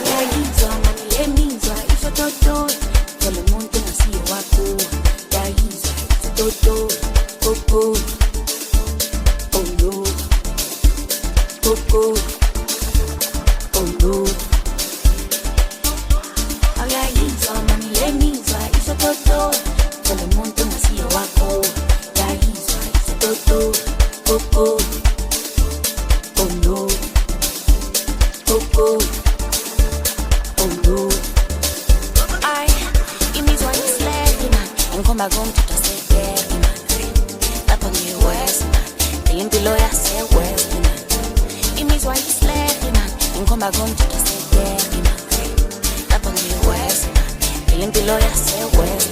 Iyayizwa, iyemizwa, isho toto, tell muntu wako. Iyayizwa, toto, koko, oh no, koko, oh no. Iyayizwa, iyemizwa, isho toto, tell muntu wako. Iyayizwa, toto, koko, oh no, koko. Khomba umjita sek'thiwa Lapho ngiworse impilo yaseWest Imizwa ishlege khomba umjita sek'thiwa Lapho ngiworse impilo yaseWest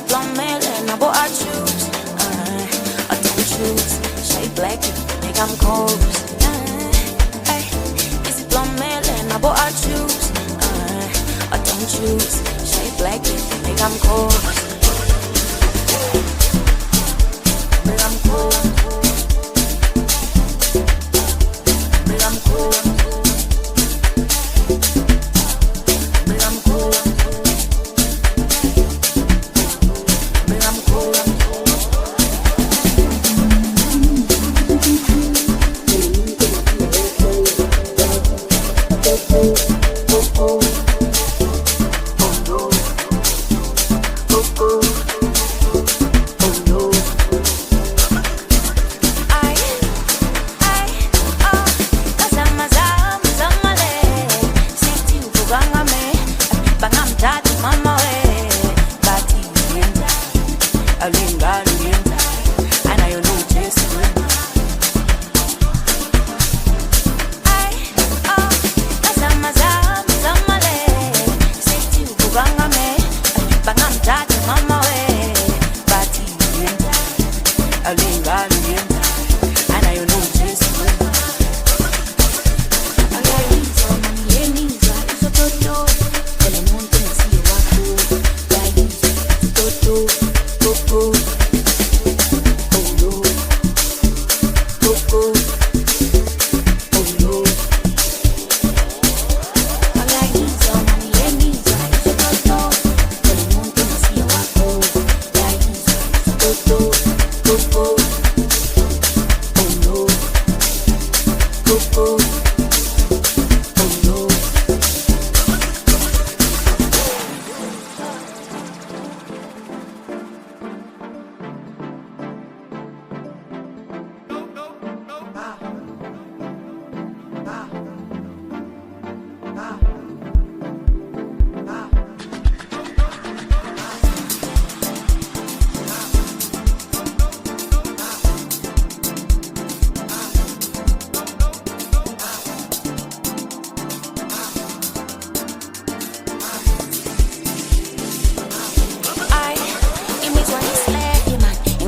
blomele nabo achuz I don't choose shayi blacke kaMkhozi blomele nabo achuz I don't choose shayi blacke kaMkhozi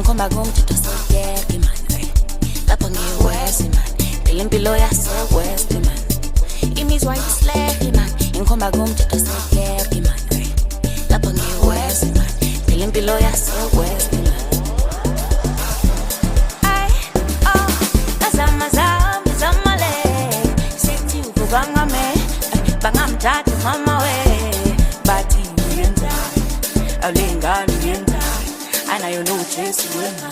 Khomba umjita sek'thiwa Lapho ngiworse impilo yaseWest Imizwa islege khomba umjita sek'thiwa Lapho ngiworse impilo yaseWest zama Sek'thiwa vukanga bangamjata mama we bathi ngiyenzani awulingani ngiyenzani anayo no chase wena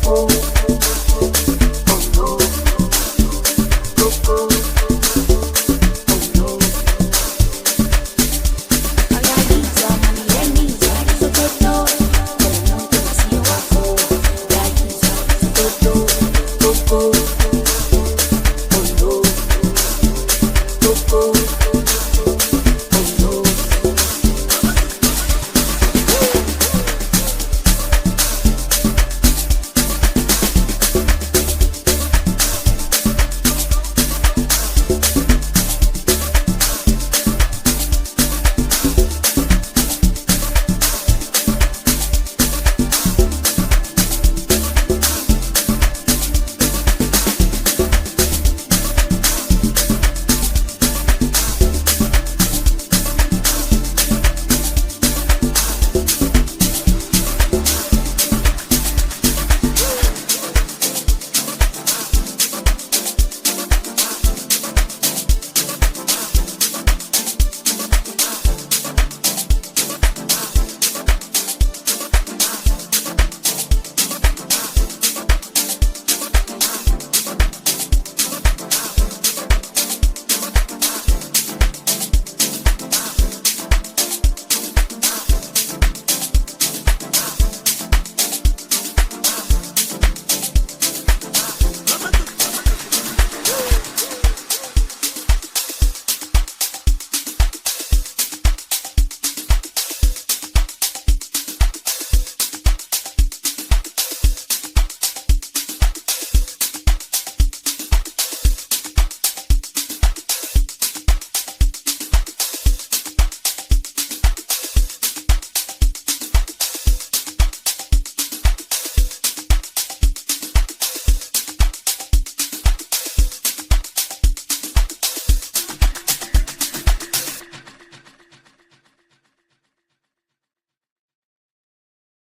oh